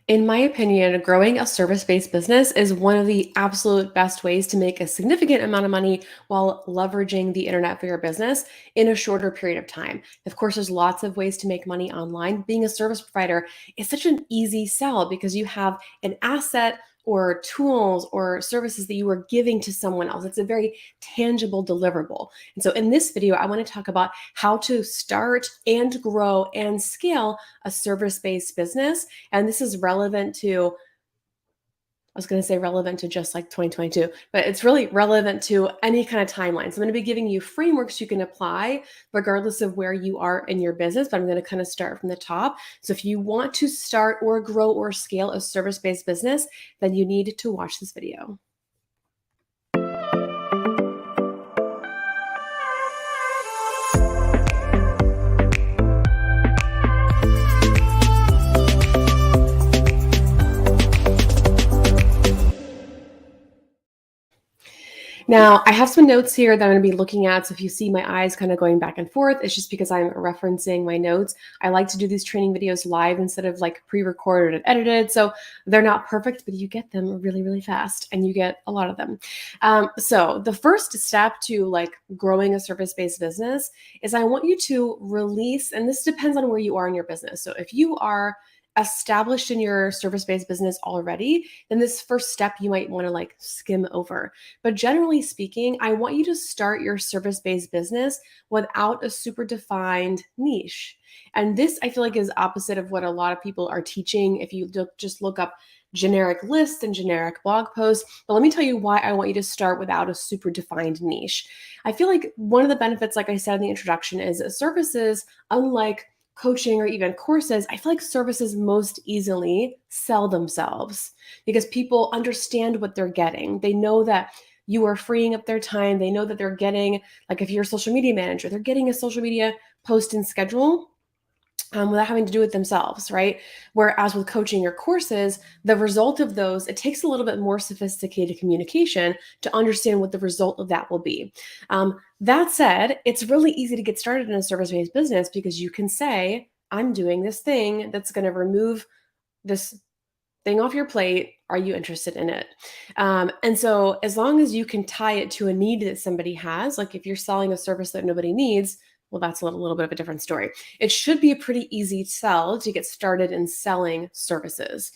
In my opinion, growing a service-based business is one of the absolute best ways to make a significant amount of money while leveraging the internet for your business in a shorter period of time. Of course, there's lots of ways to make money online. Being a service provider is such an easy sell because you have an asset or tools or services that you are giving to someone else. It's a very tangible deliverable. And so in this video, I want to talk about how to start and grow and scale a service-based business. And this is relevant to, I was going to say relevant to just like 2022, but it's really relevant to any kind of timeline. So I'm going to be giving you frameworks you can apply regardless of where you are in your business, but I'm going to kind of start from the top. So if you want to start or grow or scale a service-based business, then you need to watch this video. Now, I have some notes here that I'm going to be looking at. So if you see my eyes kind of going back and forth, it's just because I'm referencing my notes. I like to do these training videos live instead of like pre-recorded and edited. So they're not perfect, but you get them really, really fast and you get a lot of them. So the first step to like growing a service-based business is I want you to release, and this depends on where you are in your business. So if you are established in your service-based business already, then this first step you might want to like skim over. But generally speaking, I want you to start your service-based business without a super defined niche. And this I feel like is opposite of what a lot of people are teaching. If you just look up generic lists and generic blog posts. But let me tell you why I want you to start without a super defined niche. I feel like one of the benefits, like I said in the introduction, is services, unlike coaching or even courses, I feel like services most easily sell themselves because people understand what they're getting. They know that you are freeing up their time. They know that they're getting, like if you're a social media manager, they're getting a social media post and schedule without having to do it themselves, right? Whereas with coaching or courses, the result of those, it takes a little bit more sophisticated communication to understand what the result of that will be. That said, it's really easy to get started in a service-based business because you can say, I'm doing this thing that's going to remove this thing off your plate. Are you interested in it? And so as long as you can tie it to a need that somebody has, like if you're selling a service that nobody needs, well, that's a little bit of a different story. It should be a pretty easy sell to get started in selling services.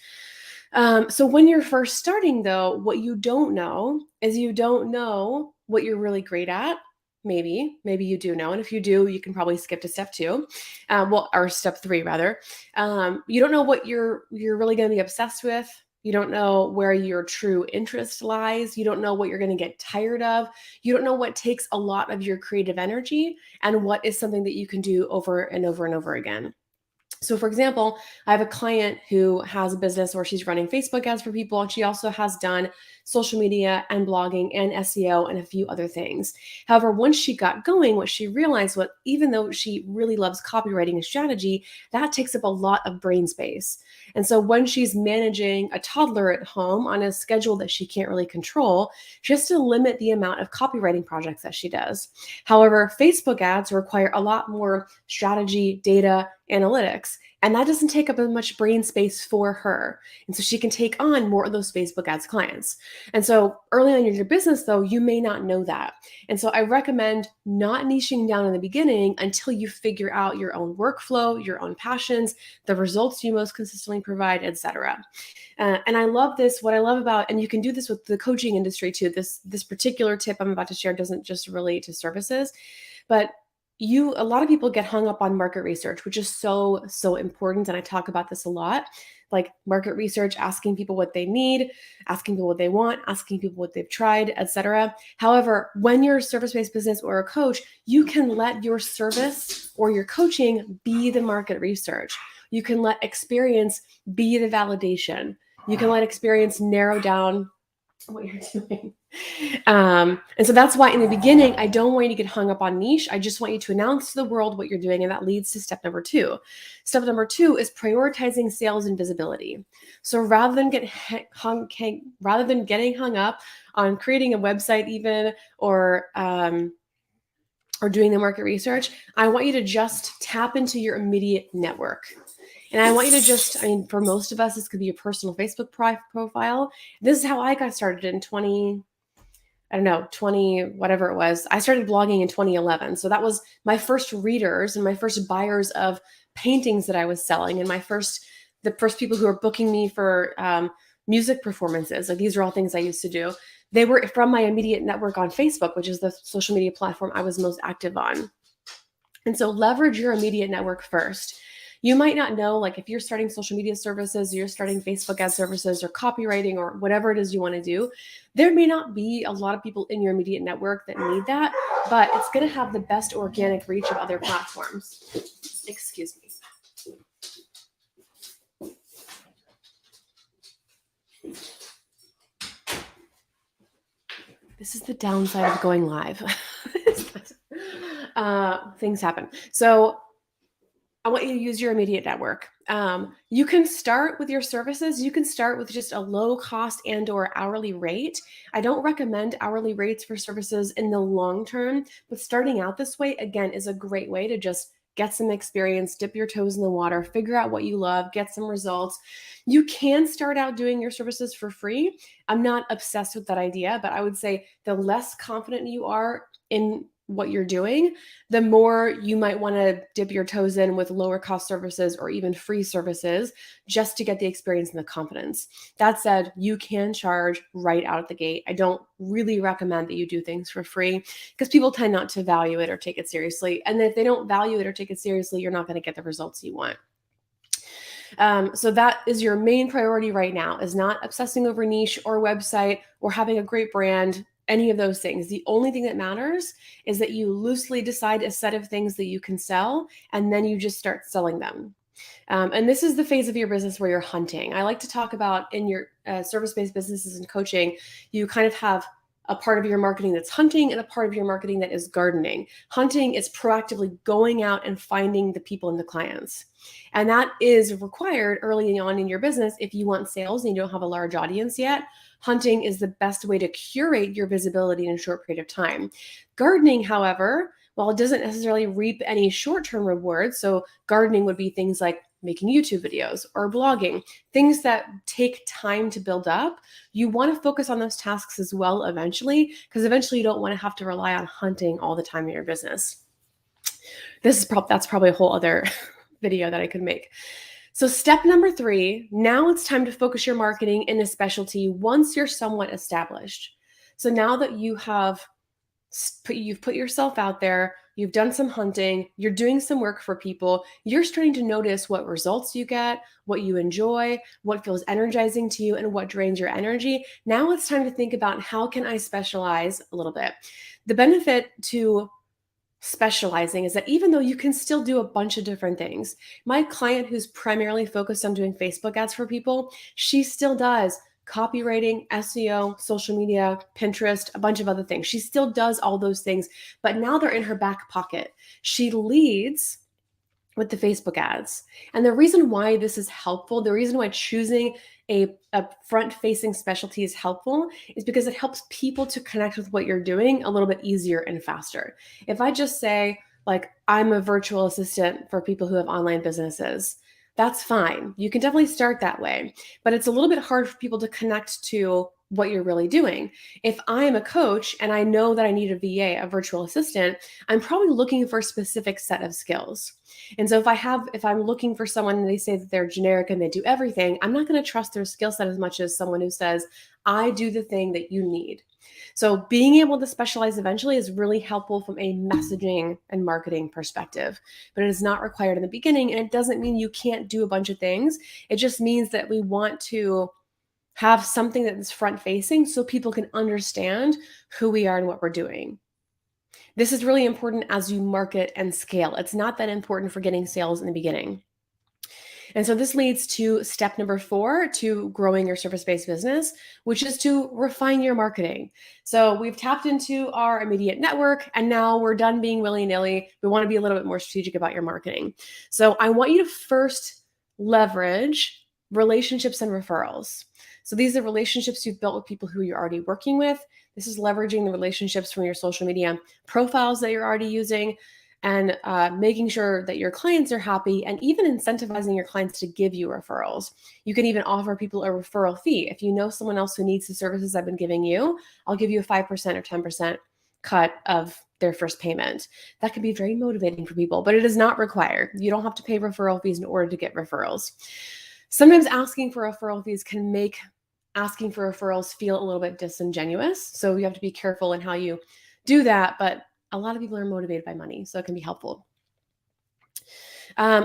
So when you're first starting, though, what you don't know is you don't know what you're really great at. Maybe you do know. And if you do, you can probably skip to step two, or step three rather. You don't know what you're really going to be obsessed with. You don't know where your true interest lies. You don't know what you're going to get tired of. You don't know what takes a lot of your creative energy and what is something that you can do over and over and over again. So for example, I have a client who has a business where she's running Facebook ads for people, and she also has done social media and blogging and SEO and a few other things. However, once she got going, what she realized was even though she really loves copywriting and strategy, that takes up a lot of brain space. And so when she's managing a toddler at home on a schedule that she can't really control, she has to limit the amount of copywriting projects that she does. However, Facebook ads require a lot more strategy, data, analytics, and that doesn't take up as much brain space for her. And so she can take on more of those Facebook ads clients. And so early on in your business, though, you may not know that. And so I recommend not niching down in the beginning until you figure out your own workflow, your own passions, the results you most consistently provide, etc. And I love this. What I love about, and you can do this with the coaching industry too. This particular tip I'm about to share doesn't just relate to services, but a lot of people get hung up on market research, which is so important. And I talk about this a lot, like market research, asking people what they need, asking people what they want, asking people what they've tried, etc. However, when you're a service-based business or a coach, you can let your service or your coaching be the market research. You can let experience be the validation. You can let experience narrow down what you're doing. And so that's why in the beginning, I don't want you to get hung up on niche. I just want you to announce to the world what you're doing. And that leads to step number two. Step number two is prioritizing sales and visibility. So rather than getting hung up on creating a website even, or doing the market research, I want you to just tap into your immediate network. And I want you to just, I mean, for most of us, this could be a personal Facebook profile. This is how I got started in 20, whatever it was. I started blogging in 2011. So that was my first readers and my first buyers of paintings that I was selling, and the first people who were booking me for music performances. Like, these are all things I used to do. They were from my immediate network on Facebook, which is the social media platform I was most active on. And so leverage your immediate network first. You might not know, like, if you're starting social media services, you're starting Facebook ad services or copywriting or whatever it is you want to do, there may not be a lot of people in your immediate network that need that, but it's going to have the best organic reach of other platforms. Excuse me. This is the downside of going live. Things happen. So I want you to use your immediate network. You can start with your services. You can start with just a low cost and or hourly rate. I don't recommend hourly rates for services in the long term, but starting out this way, again, is a great way to just get some experience, dip your toes in the water, figure out what you love, get some results. You can start out doing your services for free. I'm not obsessed with that idea, but I would say the less confident you are in what you're doing, the more you might want to dip your toes in with lower cost services or even free services just to get the experience and the confidence. That said, you can charge right out of the gate. I don't really recommend that you do things for free because people tend not to value it or take it seriously. And if they don't value it or take it seriously, you're not going to get the results you want. So that is your main priority right now, is not obsessing over niche or website or having a great brand, any of those things. The only thing that matters is that you loosely decide a set of things that you can sell, and then you just start selling them. And this is the phase of your business where you're hunting. I like to talk about in your service-based businesses and coaching, you kind of have a part of your marketing that's hunting and a part of your marketing that is gardening. Hunting is proactively going out and finding the people and the clients. And that is required early on in your business if you want sales and you don't have a large audience yet. Hunting is the best way to curate your visibility in a short period of time. Gardening, however, while it doesn't necessarily reap any short-term rewards, so gardening would be things like making YouTube videos or blogging, things that take time to build up, you want to focus on those tasks as well eventually, because eventually you don't want to have to rely on hunting all the time in your business. That's probably a whole other video that I could make. So step number 3, now it's time to focus your marketing in a specialty once you're somewhat established. So now that you've put yourself out there, you've done some hunting, you're doing some work for people, you're starting to notice what results you get, what you enjoy, what feels energizing to you, and what drains your energy. Now it's time to think about, how can I specialize a little bit? The benefit to specializing is that even though you can still do a bunch of different things, my client who's primarily focused on doing Facebook ads for people, she still does copywriting, SEO, social media, Pinterest, a bunch of other things. She still does all those things, but now they're in her back pocket. She leads with the Facebook ads. And the reason why this is helpful, the reason why choosing a front-facing specialty is helpful, is because it helps people to connect with what you're doing a little bit easier and faster. If I just say, like, I'm a virtual assistant for people who have online businesses, that's fine. You can definitely start that way, but it's a little bit hard for people to connect to what you're really doing. If I'm a coach and I know that I need a VA, a virtual assistant, I'm probably looking for a specific set of skills. And so if I'm looking for someone and they say that they're generic and they do everything, I'm not going to trust their skill set as much as someone who says, I do the thing that you need. So being able to specialize eventually is really helpful from a messaging and marketing perspective, but it is not required in the beginning. And it doesn't mean you can't do a bunch of things. It just means that we want to have something that is front facing so people can understand who we are and what we're doing. This is really important as you market and scale. It's not that important for getting sales in the beginning. And so this leads to step number 4 to growing your service-based business, which is to refine your marketing. So we've tapped into our immediate network, and now we're done being willy-nilly. We want to be a little bit more strategic about your marketing. So I want you to first leverage relationships and referrals. So these are relationships you've built with people who you're already working with. This is leveraging the relationships from your social media profiles that you're already using. and making sure that your clients are happy, and even incentivizing your clients to give you referrals. You can even offer people a referral fee. If you know someone else who needs the services I've been giving you, I'll give you a 5% or 10% cut of their first payment. That can be very motivating for people, but it is not required. You don't have to pay referral fees in order to get referrals. Sometimes asking for referral fees can make asking for referrals feel a little bit disingenuous. So you have to be careful in how you do that. But a lot of people are motivated by money, so it can be helpful.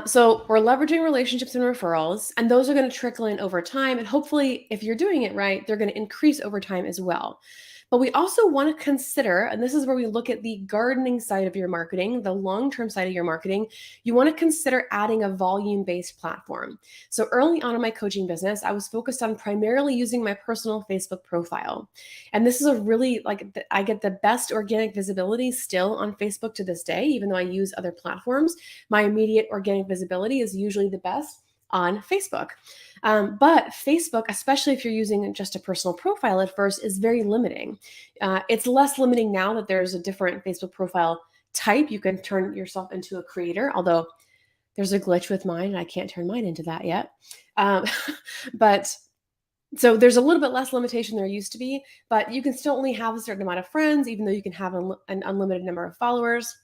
So we're leveraging relationships and referrals, and those are going to trickle in over time. And hopefully, if you're doing it right, they're going to increase over time as well. But we also want to consider, and this is where we look at the gardening side of your marketing, the long-term side of your marketing, you want to consider adding a volume-based platform. So early on in my coaching business, I was focused on primarily using my personal Facebook profile. And this is a really, I get the best organic visibility still on Facebook to this day, even though I use other platforms. My immediate organic visibility is usually the best on Facebook. But Facebook, especially if you're using just a personal profile at first, is very limiting. It's less limiting now that there's a different Facebook profile type. You can turn yourself into a creator, although there's a glitch with mine and I can't turn mine into that yet. But so there's a little bit less limitation there used to be, but you can still only have a certain amount of friends, even though you can have an unlimited number of followers.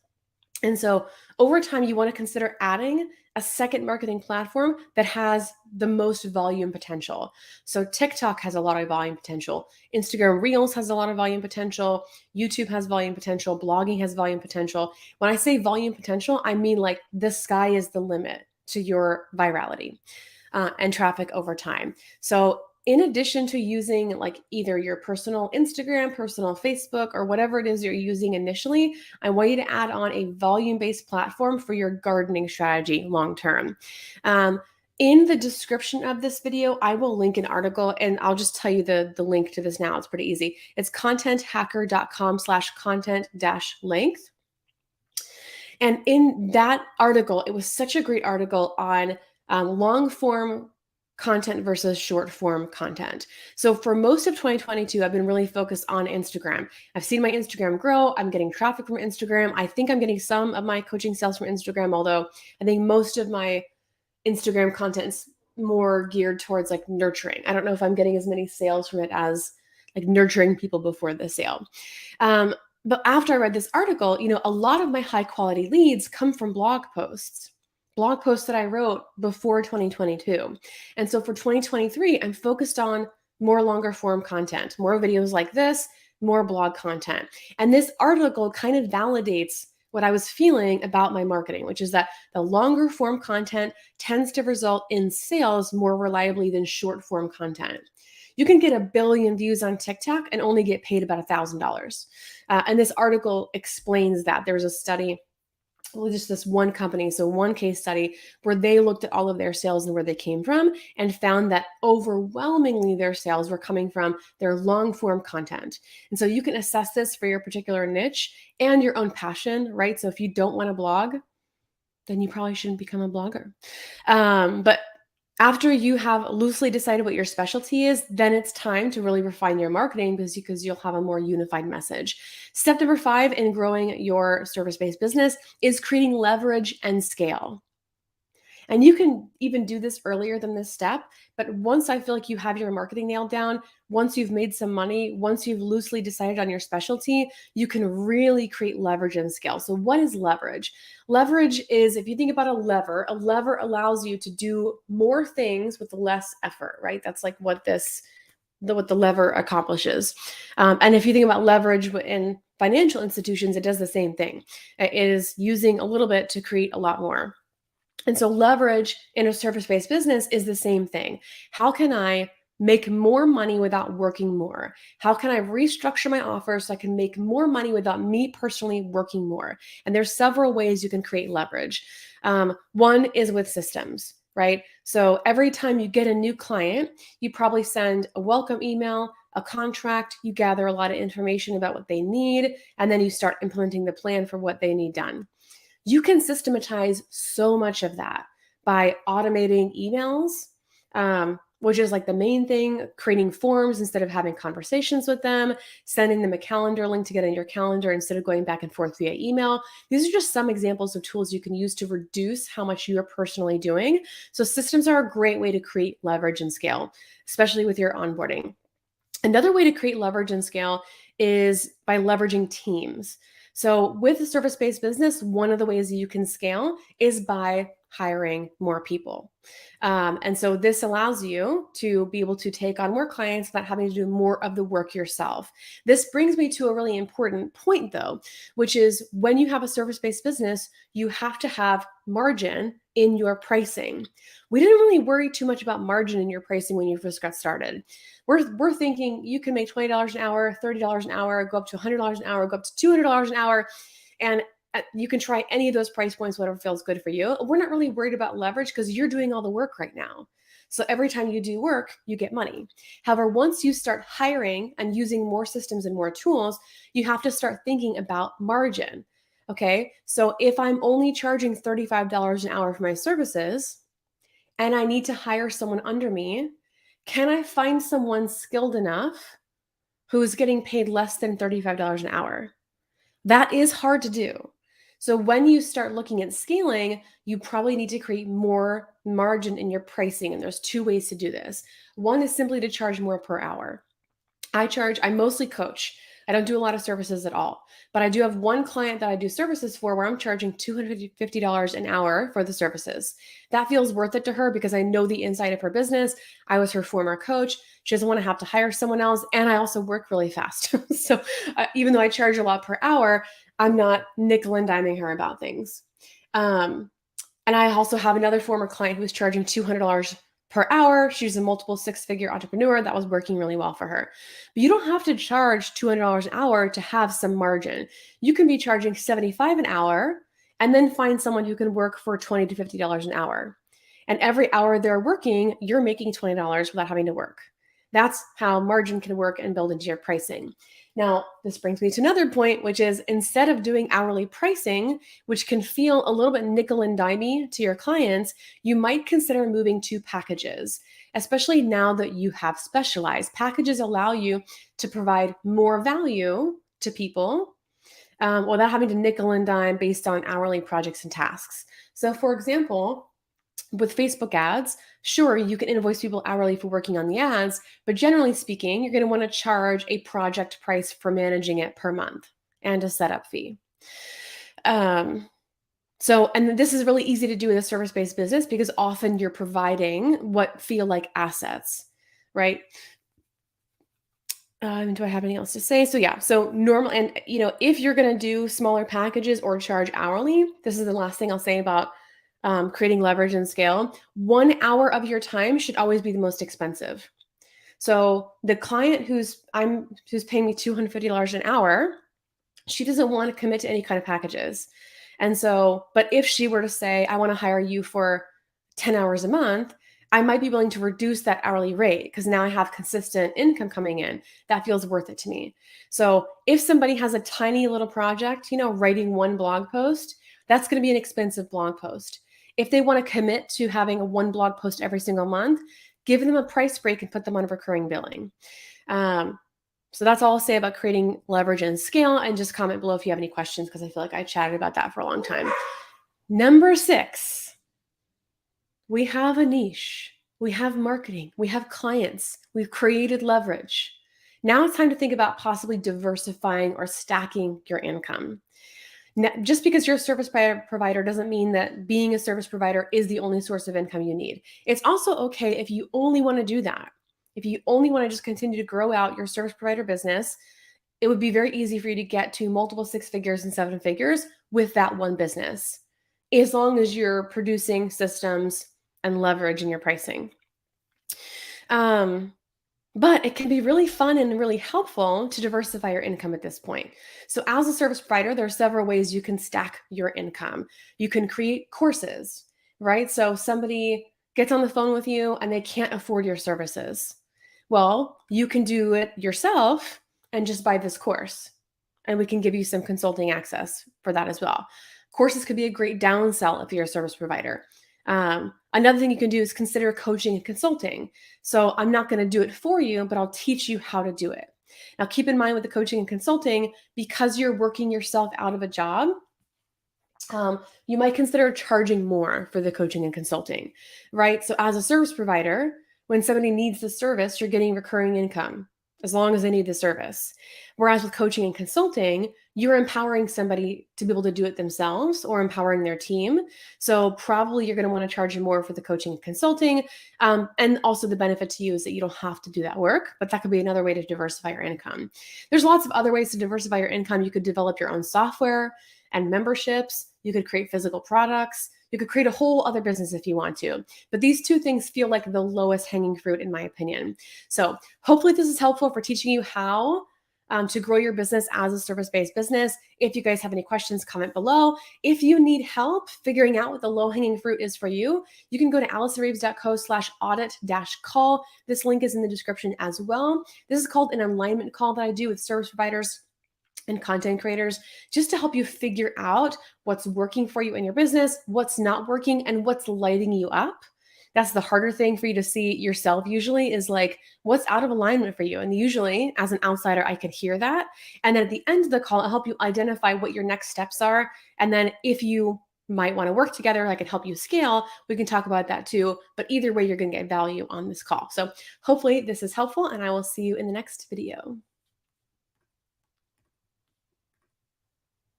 And so over time, you want to consider adding a second marketing platform that has the most volume potential. So TikTok has a lot of volume potential. Instagram Reels has a lot of volume potential. YouTube has volume potential. Blogging has volume potential. When I say volume potential, I mean like the sky is the limit to your virality and traffic over time. So in addition to using like either your personal Instagram, personal Facebook, or whatever it is you're using initially, I want you to add on a volume-based platform for your gardening strategy long-term. In the description of this video, I will link an article, and I'll just tell you the link to this now. It's pretty easy. It's contenthacker.com/content-length. And in that article, it was such a great article on long form content versus short form content. So for most of 2022, I've been really focused on Instagram. I've seen my Instagram grow. I'm getting traffic from Instagram. I think I'm getting some of my coaching sales from Instagram, although I think most of my Instagram content is more geared towards like nurturing. I don't know if I'm getting as many sales from it as like nurturing people before the sale. But after I read this article, a lot of my high quality leads come from blog posts that I wrote before 2022. And so for 2023, I'm focused on more longer form content, more videos like this, more blog content. And this article kind of validates what I was feeling about my marketing, which is that the longer form content tends to result in sales more reliably than short form content. You can get 1 billion views on TikTok and only get paid about $1,000. And this article explains that. There was a study, just this one company, so one case study where they looked at all of their sales and where they came from and found that overwhelmingly their sales were coming from their long form content. And so you can assess this for your particular niche and your own passion, right? So if you don't want to blog, then you probably shouldn't become a blogger. But after you have loosely decided what your specialty is, then it's time to really refine your marketing because you'll have a more unified message. Step number 5 in growing your service-based business is creating leverage and scale. And you can even do this earlier than this step. But once I feel like you have your marketing nailed down, once you've made some money, once you've loosely decided on your specialty, you can really create leverage and scale. So what is leverage? Leverage is, if you think about a lever allows you to do more things with less effort, right? That's like what the lever accomplishes. And if you think about leverage in financial institutions, it does the same thing. It is using a little bit to create a lot more. And so leverage in a service-based business is the same thing. How can I make more money without working more? How can I restructure my offer so I can make more money without me personally working more? And there's several ways you can create leverage. One is with systems, right? So every time you get a new client, you probably send a welcome email, a contract, you gather a lot of information about what they need, and then you start implementing the plan for what they need done. You can systematize so much of that by automating emails, which is like the main thing, creating forms instead of having conversations with them, sending them a calendar link to get in your calendar instead of going back and forth via email. These are just some examples of tools you can use to reduce how much you're personally doing. So systems are a great way to create leverage and scale, especially with your onboarding. Another way to create leverage and scale is by leveraging teams. So, with a service based business, one of the ways that you can scale is by hiring more people. And so, this allows you to be able to take on more clients without having to do more of the work yourself. This brings me to a really important point, though, which is when you have a service based business, you have to have margin in your pricing. We didn't really worry too much about margin in your pricing when you first got started. We're thinking you can make $20 an hour, $30 an hour, go up to $100 an hour, go up to $200 an hour, and you can try any of those price points, whatever feels good for you. We're not really worried about leverage because you're doing all the work right now. So every time you do work, you get money. However, once you start hiring and using more systems and more tools, you have to start thinking about margin. Okay, so if I'm only charging $35 an hour for my services and I need to hire someone under me, can I find someone skilled enough who's getting paid less than $35 an hour? That is hard to do. So when you start looking at scaling, you probably need to create more margin in your pricing. And there's two ways to do this. One is simply to charge more per hour. I mostly coach. I don't do a lot of services at all, but I do have one client that I do services for where I'm charging $250 an hour for the services. That feels worth it to her because I know the inside of her business. I was her former coach. She doesn't want to have to hire someone else. And I also work really fast. So even though I charge a lot per hour, I'm not nickel and diming her about things. And I also have another former client who was charging $200 per hour. She's a multiple six-figure entrepreneur that was working really well for her. But you don't have to charge $200 an hour to have some margin. You can be charging $75 an hour and then find someone who can work for $20 to $50 an hour. And every hour they're working, you're making $20 without having to work. That's how margin can work and build into your pricing. Now, this brings me to another point, which is instead of doing hourly pricing, which can feel a little bit nickel and dimey to your clients, you might consider moving to packages, especially now that you have specialized. Packages allow you to provide more value to people without having to nickel and dime based on hourly projects and tasks. So, for example, with Facebook ads, sure, you can invoice people hourly for working on the ads, but generally speaking, you're going to want to charge a project price for managing it per month and a setup fee. And this is really easy to do with a service-based business because often you're providing what feel like assets, right? Do I have anything else to say? So normal, and if you're going to do smaller packages or charge hourly, this is the last thing I'll say about creating leverage and scale. 1 hour of your time should always be the most expensive. So the client who's paying me $250 an hour, she doesn't want to commit to any kind of packages. And so, but if she were to say, I want to hire you for 10 hours a month, I might be willing to reduce that hourly rate because now I have consistent income coming in. That feels worth it to me. So if somebody has a tiny little project, writing one blog post, that's going to be an expensive blog post. If they want to commit to having a one blog post every single month, give them a price break and put them on recurring billing. So that's all I'll say about creating leverage and scale, and just comment below if you have any questions because I feel like I chatted about that for a long time. Number 6, we have a niche. We have marketing. We have clients. We've created leverage. Now it's time to think about possibly diversifying or stacking your income. Now, just because you're a service provider doesn't mean that being a service provider is the only source of income you need. It's also okay if you only want to do that. If you only want to just continue to grow out your service provider business, it would be very easy for you to get to multiple 6 figures and 7 figures with that one business, as long as you're producing systems and leverage in your pricing. But it can be really fun and really helpful to diversify your income at this point. So as a service provider, there are several ways you can stack your income. You can create courses, right? So somebody gets on the phone with you and they can't afford your services. Well, you can do it yourself and just buy this course. And we can give you some consulting access for that as well. Courses could be a great downsell if you're a service provider. Another thing you can do is consider coaching and consulting. So I'm not going to do it for you, but I'll teach you how to do it. Now, keep in mind with the coaching and consulting, because you're working yourself out of a job, you might consider charging more for the coaching and consulting, right? So, as a service provider, when somebody needs the service, you're getting recurring income as long as they need the service. Whereas with coaching and consulting, you're empowering somebody to be able to do it themselves or empowering their team. So, probably you're going to want to charge more for the coaching and consulting. And also, the benefit to you is that you don't have to do that work, but that could be another way to diversify your income. There's lots of other ways to diversify your income. You could develop your own software and memberships. You could create physical products. You could create a whole other business if you want to. But these two things feel like the lowest hanging fruit, in my opinion. So hopefully this is helpful for teaching you how to grow your business as a service-based business. If you guys have any questions, comment below. If you need help figuring out what the low-hanging fruit is for you, you can go to AllisonReeves.co/audit-call. This link is in the description as well. This is called an alignment call that I do with service providers and content creators, just to help you figure out what's working for you in your business, what's not working, and what's lighting you up. That's the harder thing for you to see yourself usually, is like what's out of alignment for you. And usually as an outsider, I could hear that. And then at the end of the call, I'll help you identify what your next steps are. And then if you might want to work together, I can help you scale, we can talk about that too. But either way, you're going to get value on this call. So hopefully this is helpful, and I will see you in the next video.